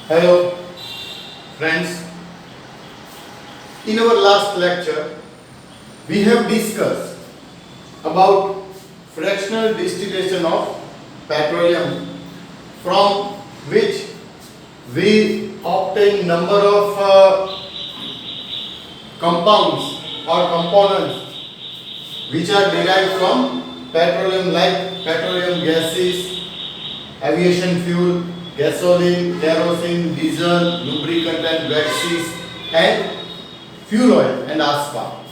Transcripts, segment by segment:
Hello friends, in our last lecture we have discussed about fractional distillation of petroleum from which we obtain number of compounds or components which are derived from petroleum like petroleum gases, aviation fuel, gasoline, kerosene, diesel, lubricant and waxes and fuel oil and asphalt.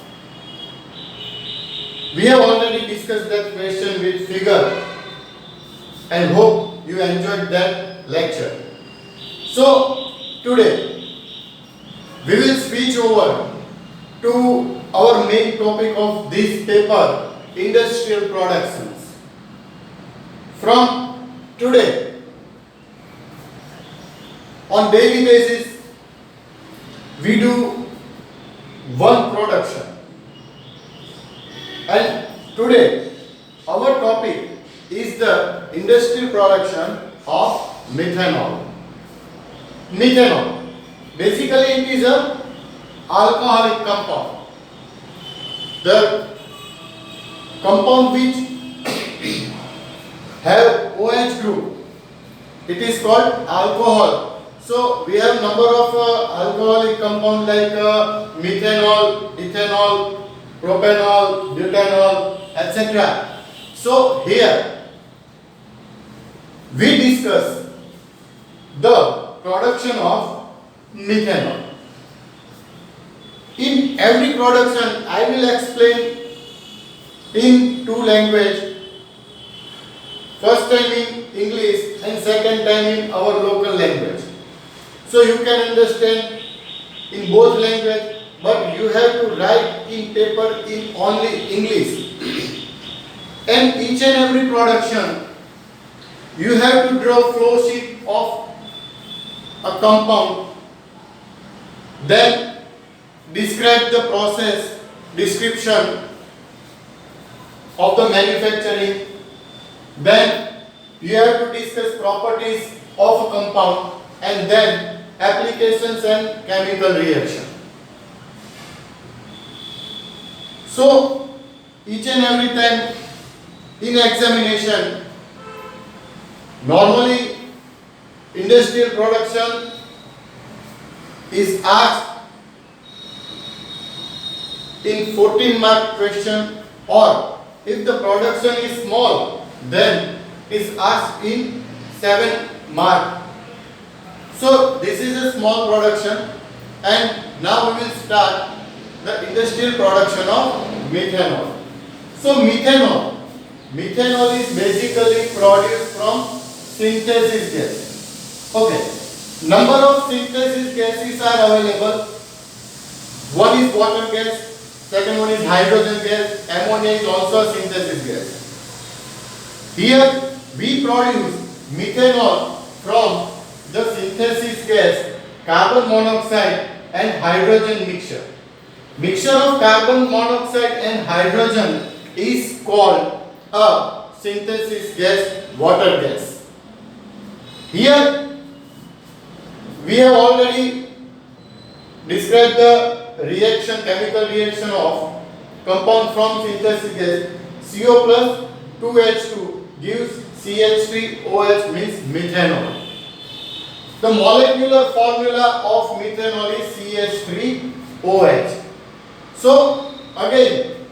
We have already discussed that question with figure and hope you enjoyed that lecture. So today we will switch over to our main topic of this paper, industrial productions. From today, on daily basis, we do one production. And today, our topic is the industrial production of methanol. Methanol, basically it is a alcoholic compound. The compound which have OH group, it is called alcohol. So we have number of alcoholic compound like methanol, ethanol, propanol, butanol, etc. So here we discuss the production of methanol. In every production I will explain in two languages. First time in English and second time in our local language. So you can understand in both language, but you have to write in paper in only English. And each and every production, you have to draw flow sheet of a compound, then describe the process, description of the manufacturing, then you have to discuss properties of a compound and then applications and chemical reaction. So each and every time in examination, normally industrial production is asked in 14 mark question, or if the production is small then is asked in 7 mark. So this is a small production, and now we will start the industrial production of methanol. So methanol is basically produced from synthesis gas. Okay, number of synthesis gases are available. One is water gas, second one is hydrogen gas, ammonia is also a synthesis gas. Here we produce methanol from the synthesis gas carbon monoxide and hydrogen mixture. Mixture of carbon monoxide and hydrogen is called a synthesis gas, water gas. Here we have already described the reaction, chemical reaction of compound from synthesis gas. CO plus 2H2 gives CH3OH, means methanol. The molecular formula of methanol is CH3OH. So again,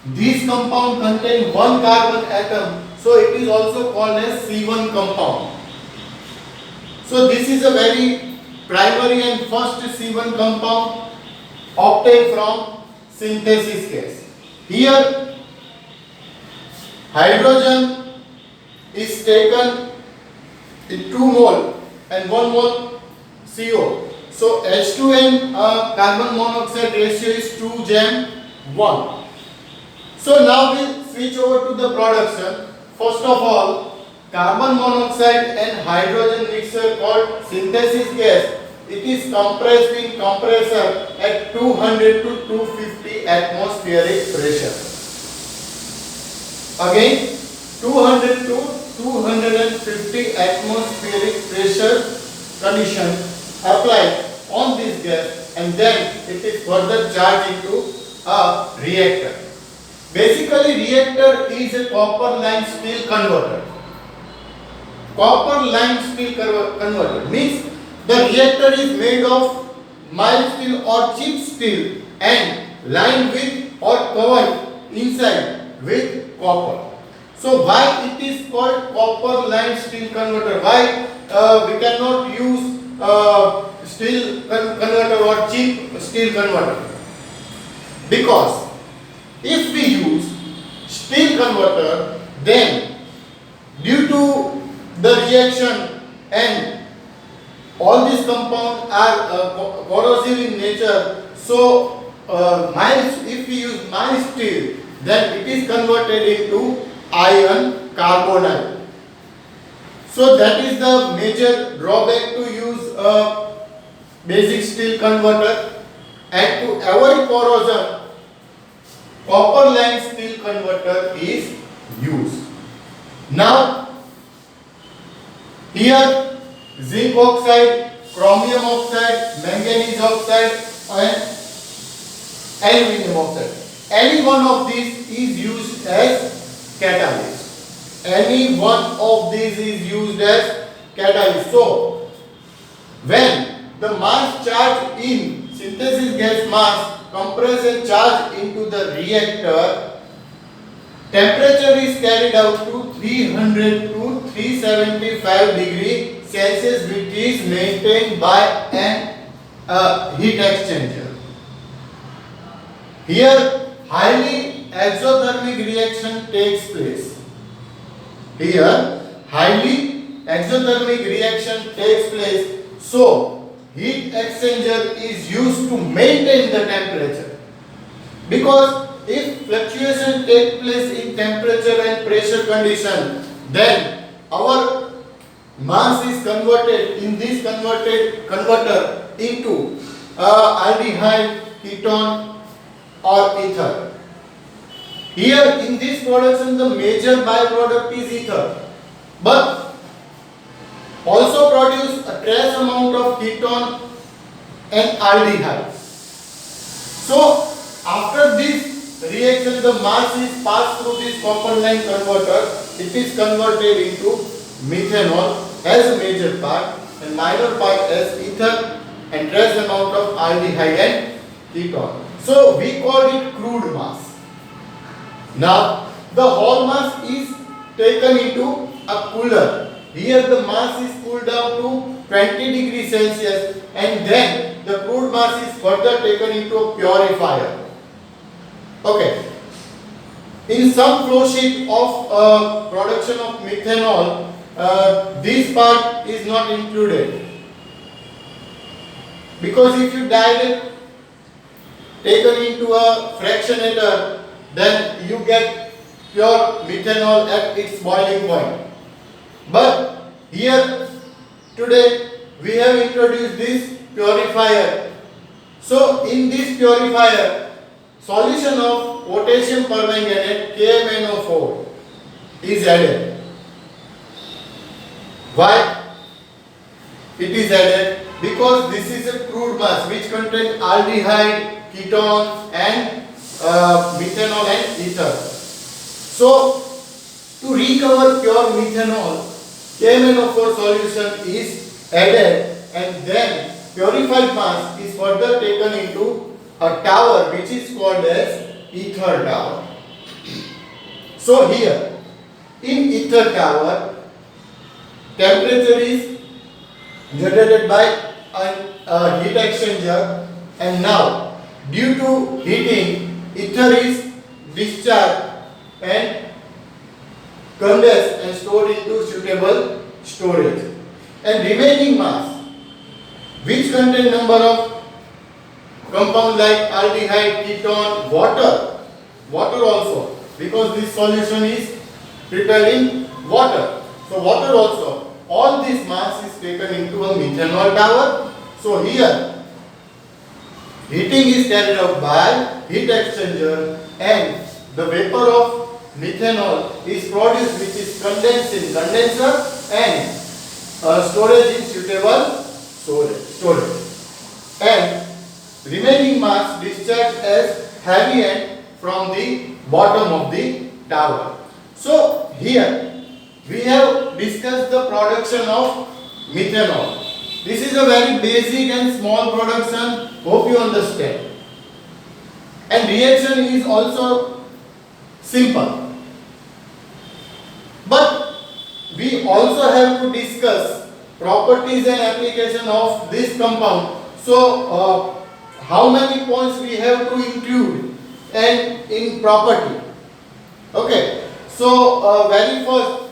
this compound contains one carbon atom, so it is also called as C1 compound. So this is a very primary and first C1 compound obtained from synthesis gas. Here hydrogen is taken in 2 mole and 1 mole CO. So H2 and carbon monoxide ratio is 2:1. So now we switch over to the production. First of all, carbon monoxide and hydrogen mixture called synthesis gas, it is compressed in compressor at 200 to 250 atmospheric pressure. Again 200 to 250 atmospheric pressure condition applied on this gas, and then it is further charged into a reactor. Basically, reactor is a copper line steel converter. Copper line steel converter means the reactor is made of mild steel or cheap steel and lined with or covered inside with copper. So why it is called copper line steel converter? Why we cannot use steel converter or cheap steel converter? Because if we use steel converter, then due to the reaction and all these compounds are corrosive in nature, so if we use mild steel, then it is converted into iron carbonate. So that is the major drawback to use a basic steel converter, and to avoid corrosion, copper line steel converter is used. Now here zinc oxide, chromium oxide, manganese oxide and aluminum oxide. Any one of these is used as catalyst. Any one of these is used as catalyst. So when the mass charge in synthesis gas mass compress and charge into the reactor, temperature is carried out to 300 to 375 degree Celsius, which is maintained by an heat exchanger. Here highly exothermic reaction takes place. Here highly exothermic reaction takes place. So heat exchanger is used to maintain the temperature, because if fluctuation take place in temperature and pressure condition, then our mass is converted in this converter into aldehyde, ketone or ether. Here in this production the major byproduct is ether, but also produce a trace amount of ketone and aldehyde. So after this reaction, the mass is passed through this copper line converter. It is converted into methanol as a major part and minor part as ether and trace amount of aldehyde and ketone. So we call it crude mass. Now the whole mass is taken into a cooler. Here the mass is cooled down to 20 degrees Celsius, and then the crude mass is further taken into a purifier. Okay. In some flow sheet of production of methanol, this part is not included, because if you dilute taken into a fractionator, then you get pure methanol at its boiling point. But here today we have introduced this purifier. So in this purifier, solution of potassium permanganate KMnO4 is added. Why it is added? Because this is a crude mass which contains aldehyde, ketone and methanol and ether. So to recover pure methanol, KMnO4 solution is added, and then purified mass is further taken into a tower which is called as ether tower. So here in ether tower, temperature is generated by a heat exchanger, and now due to heating, ether is discharged and condensed and stored into suitable storage, and remaining mass which contain number of compounds like aldehyde, ketone, water also, because this solution is prepared in water. So water also, all this mass is taken into a methanol tower. So here heating is carried out by heat exchanger, and the vapor of methanol is produced, which is condensed in condenser and storage in suitable storage. And remaining mass discharged as heavy end from the bottom of the tower. So here we have discussed the production of methanol. This is a very basic and small production. Hope you understand. And reaction is also simple. But we also have to discuss properties and application of this compound. So how many points we have to include and in property. Okay. So very first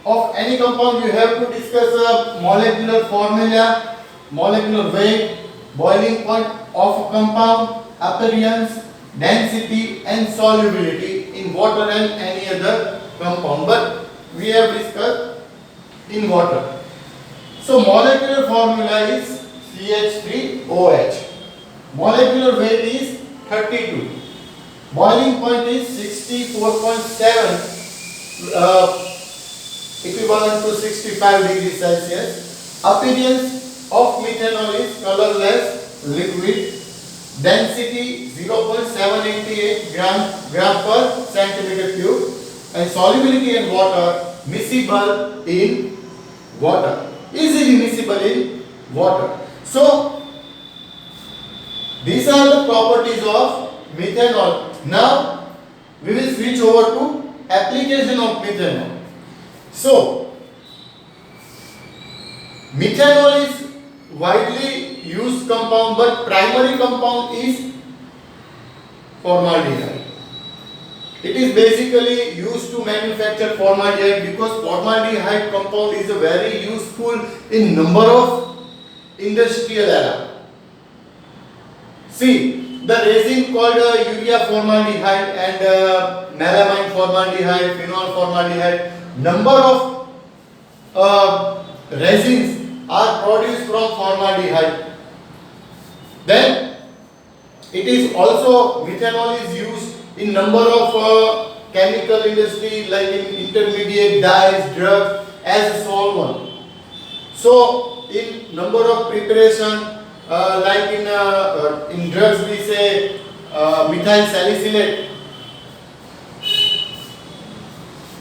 of any compound you have to discuss molecular formula, molecular weight, boiling point of a compound, appearance, density and solubility in water and any other compound, but we have discussed in water. So molecular formula is CH3OH. Molecular weight is 32. Boiling point is 64.7, equivalent to 65 degrees Celsius. Appearance of methanol is colorless liquid. Density 0.788 gram per centimeter cube. And solubility in water, miscible in water. Easily miscible in water. So these are the properties of methanol. Now we will switch over to application of methanol. So methanol is widely used compound, but primary compound is formaldehyde. It is basically used to manufacture formaldehyde because formaldehyde compound is a very useful in number of industrial era. See, the resin called urea formaldehyde and melamine formaldehyde, phenol formaldehyde, number of resins are produced from formaldehyde. Then it is also, methanol is used in number of chemical industry like in intermediate dyes, drugs as a solvent. So in number of preparation like in drugs we say methyl salicylate.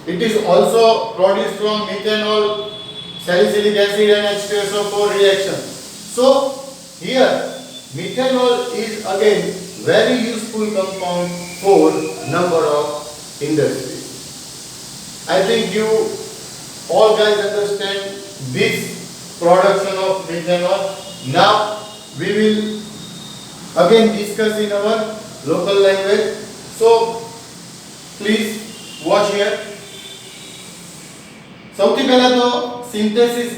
It is also produced from methanol, salicylic acid and H2SO4 reaction. So here methanol is again very useful compound for number of industries. I think you all guys understand this production of methanol. Now we will again discuss in our local language. So please watch here. સૌથી પહેલા તો synthesis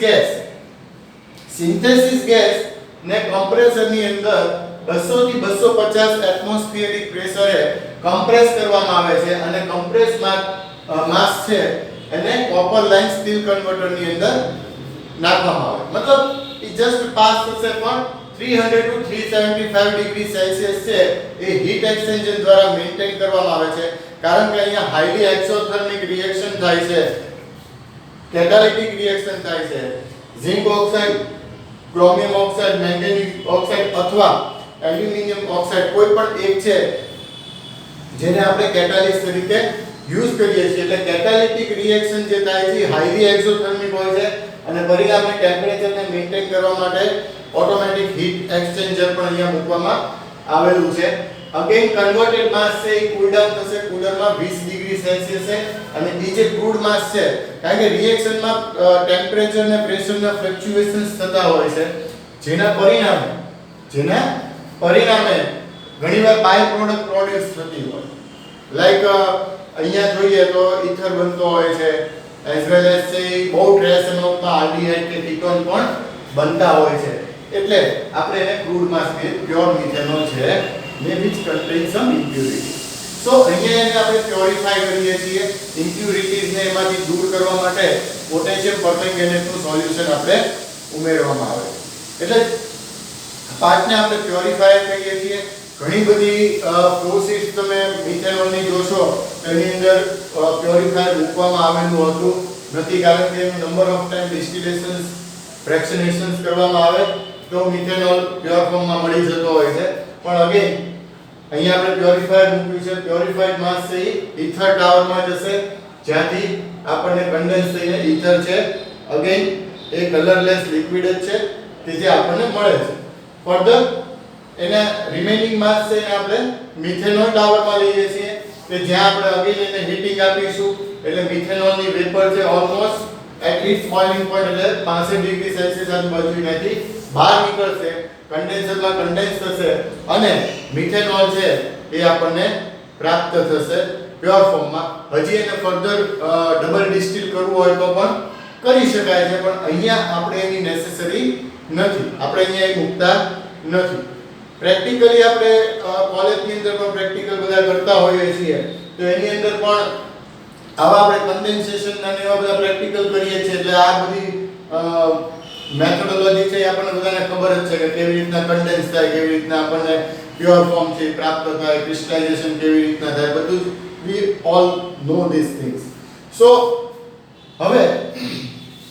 gas ને કમ્પ્રેસરની અંદર 200 થી 250 atmospheric પ્રેશરે compress કરવામાં આવે છે અને કમ્પ્રેસ માસ છે એને કોપર લાઇન સ્ટીલ કન્વર્ટરની અંદર નાખવામાં આવે. મતલબ it just pass થશે પણ 300 to 375 ડિગ્રી સેલ્સિયસ છે એ હીટ એક્સચેન્જર દ્વારા મેન્ટેન કરવામાં આવે છે કારણ કે અહીંયા હાઈલી એક્સોથર્મિક રિએક્શન થાય છે, કેટાલિટિક રિએક્શન થાય છે. Zinc oxide, chromium oxide, manganese oxide અથવા એલ્યુમિનિયમ ઓક્સાઇડ કોઈ પણ એક છે જેને આપણે કેટાલિસ્ટ તરીકે યુઝ કરીએ છીએ. એટલે કેટાલિટિક રિએક્શન જે થાય છે હાઈલી એક્સોથર્મિક હોય છે અને પરિણામે ટેમ્પરેચરને મેન્ટેન કરવા માટે ઓટોમેટિક હીટ એક્સચેન્જર પણ અહીંયા મૂકવામાં આવેલું છે. અગેન કન્વર્ટેડ માસ છે એ કૂલ ડાઉન થશે કુલરમાં 20 ડિગ્રી સેલ્સિયસ છે અને એ જે ક્રૂડ માસ છે કારણ કે રિએક્શનમાં ટેમ્પરેચર અને પ્રેશરના ફ્લક્ચ્યુએશન્સ થતા હોય છે જેના પરિણામે ઘણીવાર બાય પ્રોડક્ટ પ્રોડ્યુસ થતી હોય. લાઈક અહીંયા જોઈએ તો ઈથર બનતો હોય છે એઝ વેલ એઝ છે બહુ ટ્રેસ એમાઉન્ટમાં આલ્ડીહાઇડ કે કીટોન પણ બનતા હોય છે. એટલે આપણે એને ક્રૂડ માસ કે પ્યોર મિથેનોલ છે which contains some impurities. So અહીંયા એને આપણે પ્યોરિફાઈ કરીએ છીએ. ઇમ્પ્યુરિટીઝ ને એમાંથી દૂર કરવા માટે પોટેશિયમ પરમેંગેનેટનું સોલ્યુશન આપણે ઉમેરવામાં આવે. એટલે પાર્ટને આપણે પ્યોરિફાયર કહીએ છીએ. ઘણી બધી પ્રોસેસ તમે મિથેનોલની જોશો એની અંદર પ્યોરિફાયર મૂકવામાં આવેલું હતું નથી કારણ કે એનું નંબર ઓફ ટાઈમ ડિસ્ટિલેશન ફ્રેક્શનેશન્સ કરવામાં આવે તો મિથેનોલ પ્યોર ફોર્મમાં મળી જતો હોય છે. પણ અગેન અહીંયા આપણે પ્યોરિફાયર મૂક્યું છે. પ્યોરિફાઈડ માસ છે ઈથર ટાવરમાં જશે, જ્યાંથી આપણને કન્ડેન્સ થઈને ઈથર છે અગેન એ કલરલેસ લિક્વિડ જ છે કે જે આપણને મળે છે. ફર્ધર એના રિમેનિંગ માસ છે એને આપણે મિથેનોલ ટાવરમાં લઈએ છીએ કે જ્યાં આપણે અગેન એને હીટિંગ આપીશું એટલે મિથેનોલની વેપર છે almost at its boiling point એટલે 65 ડિગ્રી સેલ્સિયસ આજુબાજુ એનાથી બહાર નીકળશે, કન્ડેન્સરમાં કન્ડેન્સ થશે અને મિથેનોલ છે એ આપણને પ્રાપ્ત થશે પ્યોર ફોર્મમાં. હજી એને ફર્ધર ડબલ ડિસ્ટિલ કરવું હોય તો પણ કરી શકાય છે, પણ અહીંયા આપણે એની નેસેસરી નથી, આપણે અહીંયા એ મૂકતા નથી. પ્રેક્ટિકલી આપણે કોલેજની અંદર પણ પ્રેક્ટિકલ બધા કરતા હોઈએ છીએ તો એની અંદર પણ આવા આપણે કન્ડેન્સેશન અને એવા બધા પ્રેક્ટિકલ કરીએ છીએ એટલે આ બધી મેથોડોલોજી છે એ આપણને બધાને ખબર જ છે કે કેવી રીતના કન્ડેન્સ થાય, કેવી રીતના આપણને પ્યોર ફોર્મ છે પ્રાપ્ત થાય, ક્રિસ્ટલાઇઝેશન કેવી રીતના થાય, બધું we all know these things. So હવે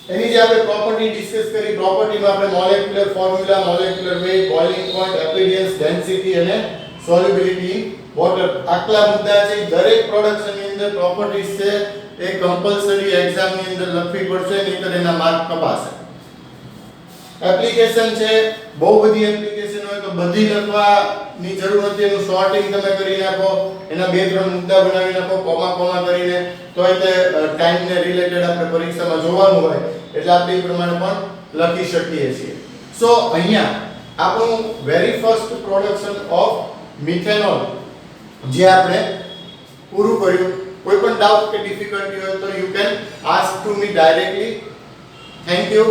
એની જે આપણે પ્રોપર્ટી ડિસ્કસ કરી, પ્રોપર્ટીમાં આપણે molecular formula, molecular weight, boiling point, appearance, density અને સોલ્યુબિલિટી ઇન વોટર આટલા મુદ્દા છે. દરેક પ્રોડક્શનની અંદર પ્રોપર્ટીઝ છે એ કમ્પલસરી એક્ઝામની અંદર લખવી પડશે, નહીંતર એના માર્ક કપાશે. એપ્લિકેશન છે બહુ બધી એપ્લિકેશન હોય તો બધી લખવાની જરૂર નથી, એનું શોર્ટિંગ તમે કરી નાખો, એના બે ત્રણ મુદ્દા બનાવી નાખો કોમા કરીને, તોય તે ટાઈમને રિલેટેડ આપણે પરીક્ષામાં જોવાનું હોય એટલે આપણે એ પ્રમાણે પણ લખી શકીએ છીએ. સો અહીંયા આપણું very first production of methanol જે આપણે પૂરું કર્યું. કોઈ પણ ડાઉટ કે ડિફિકલ્ટી હોય તો you can ask to me directly. Thank you.